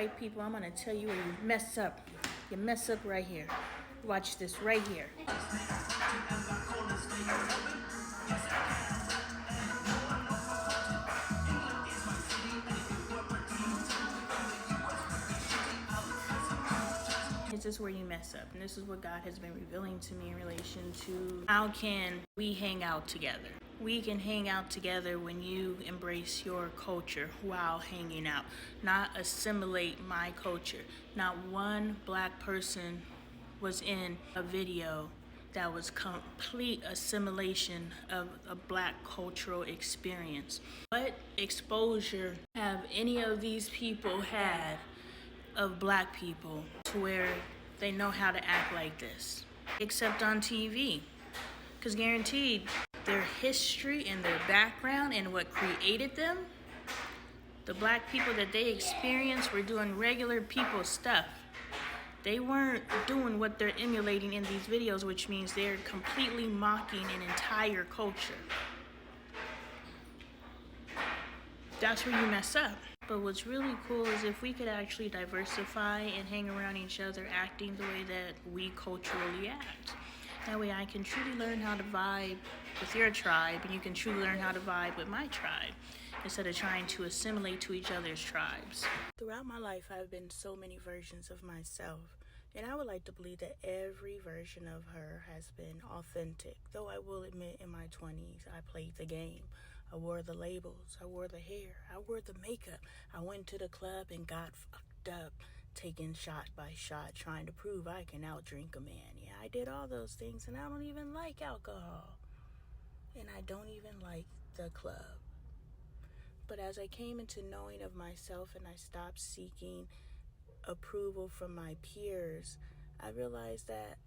white people, I'm gonna tell you where you mess up. You mess up right here. Watch this right here. This is where you mess up, and this is what God has been revealing to me in relation to how can we hang out together. We can hang out together when you embrace your culture while hanging out, not assimilate my culture. Not one black person was in a video that was complete assimilation of a black cultural experience. What exposure have any of these people had of black people to where they know how to act like this, except on TV? Because guaranteed, their history and their background and what created them, the black people that they experienced were doing regular people stuff. They weren't doing what they're emulating in these videos, which means they're completely mocking an entire culture. That's where you mess up. But what's really cool is if we could actually diversify and hang around each other acting the way that we culturally act. That way I can truly learn how to vibe with your tribe, and you can truly learn how to vibe with my tribe, instead of trying to assimilate to each other's tribes. Throughout my life, I've been so many versions of myself, and I would like to believe that every version of her has been authentic. Though I will admit, in my 20s, I played the game. I wore the labels, I wore the hair, I wore the makeup. I went to the club and got fucked up, taking shot by shot, trying to prove I can outdrink a man. Yeah, I did all those things, and I don't even like alcohol. And I don't even like the club. But as I came into knowing of myself and I stopped seeking approval from my peers, I realized that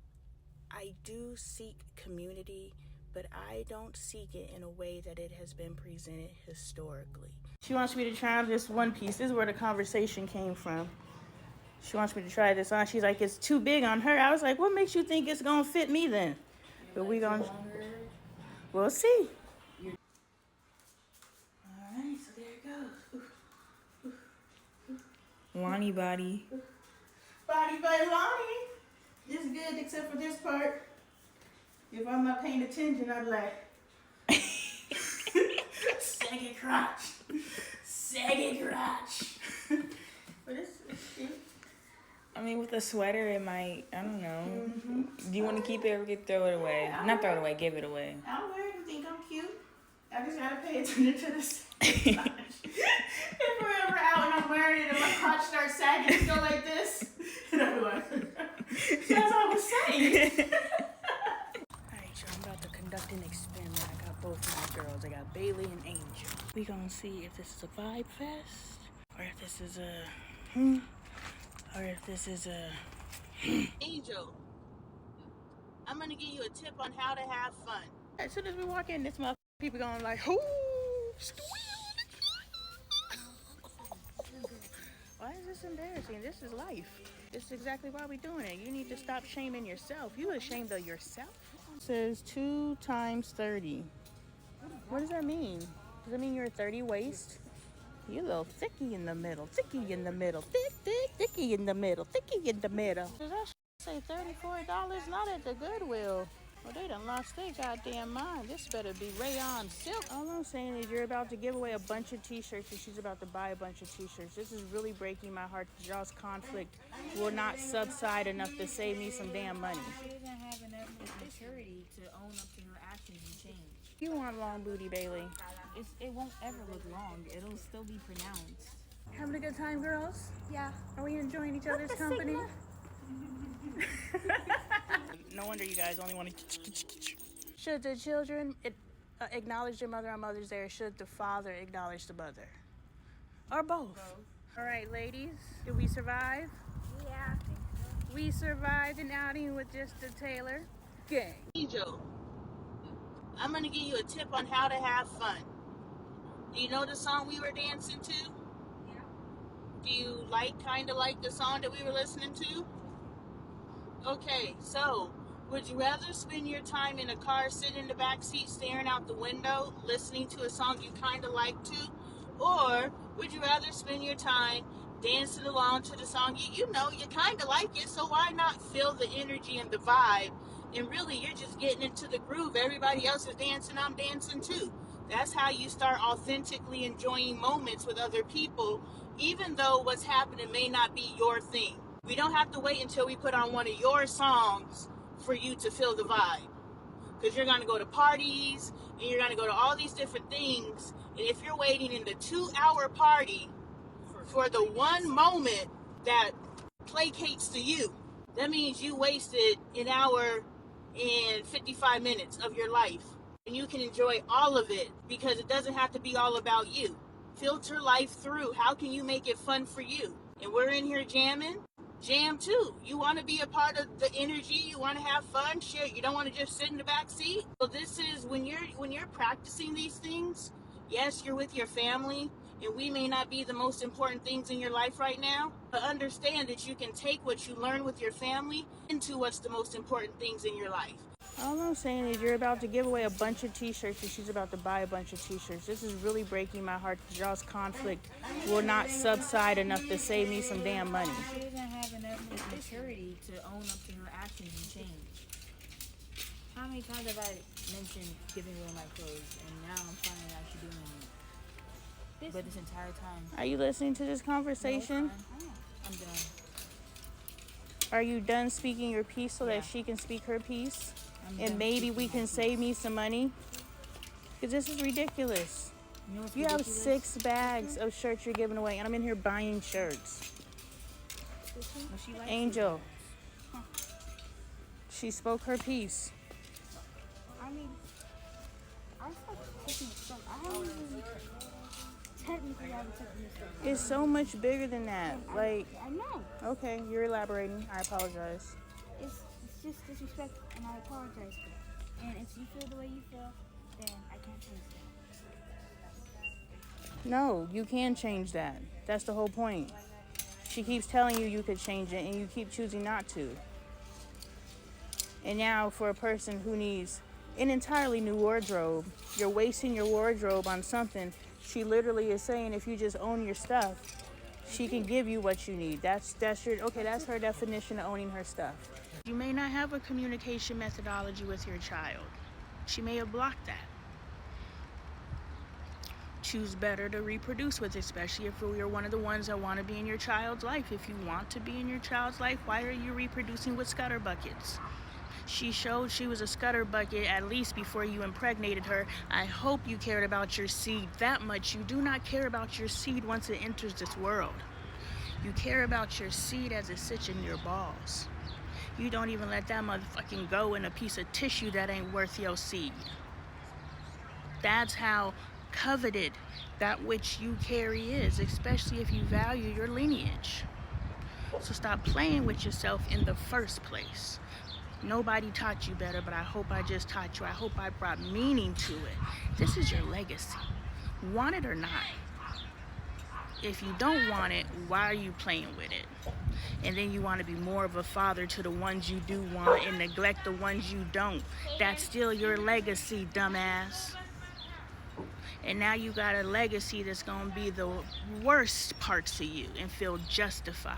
I do seek community, but I don't seek it in a way that it has been presented historically. She wants me to try on this one piece. This is where the conversation came from. She wants me to try this on. She's like, it's too big on her. I was like, what makes you think it's gonna fit me then? But we gonna, we'll see. All right, so there it goes. Lonnie body. Body by Lonnie. It's good except for this part. If I'm not paying attention, I'm like, saggy crotch. Saggy crotch. But it's cute. I mean, with a sweater, it might, I don't know. Mm-hmm. Do you want to keep it or throw it away? Not throw it away, give it away. I'll wear it and think I'm cute. I just gotta pay attention to this. If we're ever out and I'm wearing it and my crotch starts sagging, it's go like this. And I'm like, that's what I was saying. Alright, y'all, I'm about to conduct an experiment. I got both my girls. I got Bailey and Angel. We gonna see if this is a vibe fest, or if this is a, or if this is a Angel, I'm gonna give you a tip on how to have fun. As soon as we walk in, this motherfucker, people going like, ooh, why is this embarrassing? This is life. This is exactly why we're doing it. You need to stop shaming yourself. You ashamed of yourself? It says 2 times 30. What does that mean? Does that mean you're a 30 waist? You a little thicky in the middle. Thicky in the middle. Thicky in the middle. Thicky in the middle. Does that say $34? Not at the Goodwill. Well, they done lost their goddamn mind. This better be rayon silk. All I'm saying is you're about to give away a bunch of t-shirts and she's about to buy a bunch of t-shirts. This is really breaking my heart because y'all's conflict will not subside enough to save me some damn money. She doesn't have enough maturity to own up to her actions and change. You want long booty, Bailey. It won't ever look long. It'll still be pronounced. Having a good time, girls? Yeah. Are we enjoying each other's company? No wonder you guys only want to. Should the children acknowledge their mother on Mother's Day, or should the father acknowledge the mother? Or both? All right, ladies, did we survive? Yeah. We survived an outing with just the Taylor gang. Angel, I'm going to give you a tip on how to have fun. Do you know the song we were dancing to? Yeah. Do you kind of like the song that we were listening to? Okay, so would you rather spend your time in a car, sitting in the back seat, staring out the window, listening to a song you kind of like to? Or would you rather spend your time dancing along to the song. You know, you kind of like it, so why not feel the energy and the vibe? And really, you're just getting into the groove. Everybody else is dancing, I'm dancing too. That's how you start authentically enjoying moments with other people, even though what's happening may not be your thing. We don't have to wait until we put on one of your songs for you to feel the vibe. Because you're going to go to parties, and you're going to go to all these different things. And if you're waiting in the 2-hour party for the one moment that placates to you, that means you wasted an hour and 55 minutes of your life. And you can enjoy all of it because it doesn't have to be all about you. Filter life through. How can you make it fun for you? And we're in here jamming. Jam too. You want to be a part of the energy. You want to have fun. Shit. You don't want to just sit in the back seat. So this is when you're practicing these things. Yes, you're with your family, and we may not be the most important things in your life right now. But understand that you can take what you learn with your family into what's the most important things in your life. All I'm saying is you're about to give away a bunch of t-shirts and she's about to buy a bunch of t-shirts. This is really breaking my heart because y'all's conflict will not subside enough to save me some damn money. She doesn't have enough maturity to own up to her actions and change. How many times have I mentioned giving away my clothes and now I'm finally actually doing it? But this entire time. Are you listening to this conversation? No, I'm done. Are you done speaking your piece so that she can speak her piece? And maybe we can save me some money? Because this is ridiculous. You know what's You have ridiculous? 6 bags of shirts you're giving away, and I'm in here buying shirts. Well, she likes Angel. She spoke her piece. I mean, I started taking stuff. I haven't even technically haven't taken this stuff. It's so much bigger than that. Like, I know. okay, you're elaborating. I apologize. It's just disrespect, and I apologize for it. And if you feel the way you feel, then I can't change that. No, you can change that. That's the whole point. She keeps telling you could change it, and you keep choosing not to. And now for a person who needs an entirely new wardrobe, you're wasting your wardrobe on something. She literally is saying if you just own your stuff, she can give you what you need. That's her definition of owning her stuff. You may not have a communication methodology with your child. She may have blocked that. Choose better to reproduce with, especially if you're one of the ones that want to be in your child's life. If you want to be in your child's life, why are you reproducing with scutter buckets? She showed she was a scutter bucket at least before you impregnated her. I hope you cared about your seed that much. You do not care about your seed once it enters this world. You care about your seed as it sits in your balls. You don't even let that motherfucking go in a piece of tissue that ain't worth your seed. That's how coveted that which you carry is, especially if you value your lineage. So stop playing with yourself in the first place. Nobody taught you better, but I hope I just taught you. I hope I brought meaning to it. This is your legacy. Want it or not. If you don't want it, why are you playing with it? And then you want to be more of a father to the ones you do want and neglect the ones you don't. That's still your legacy, dumbass. And now you got a legacy that's going to be the worst parts of you and feel justified.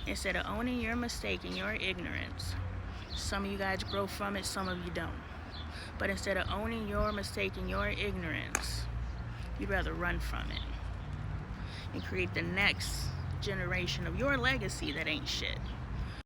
Instead of owning your mistake and your ignorance, some of you guys grow from it, some of you don't. But instead of owning your mistake and your ignorance, you'd rather run from it and create the next generation of your legacy that ain't shit.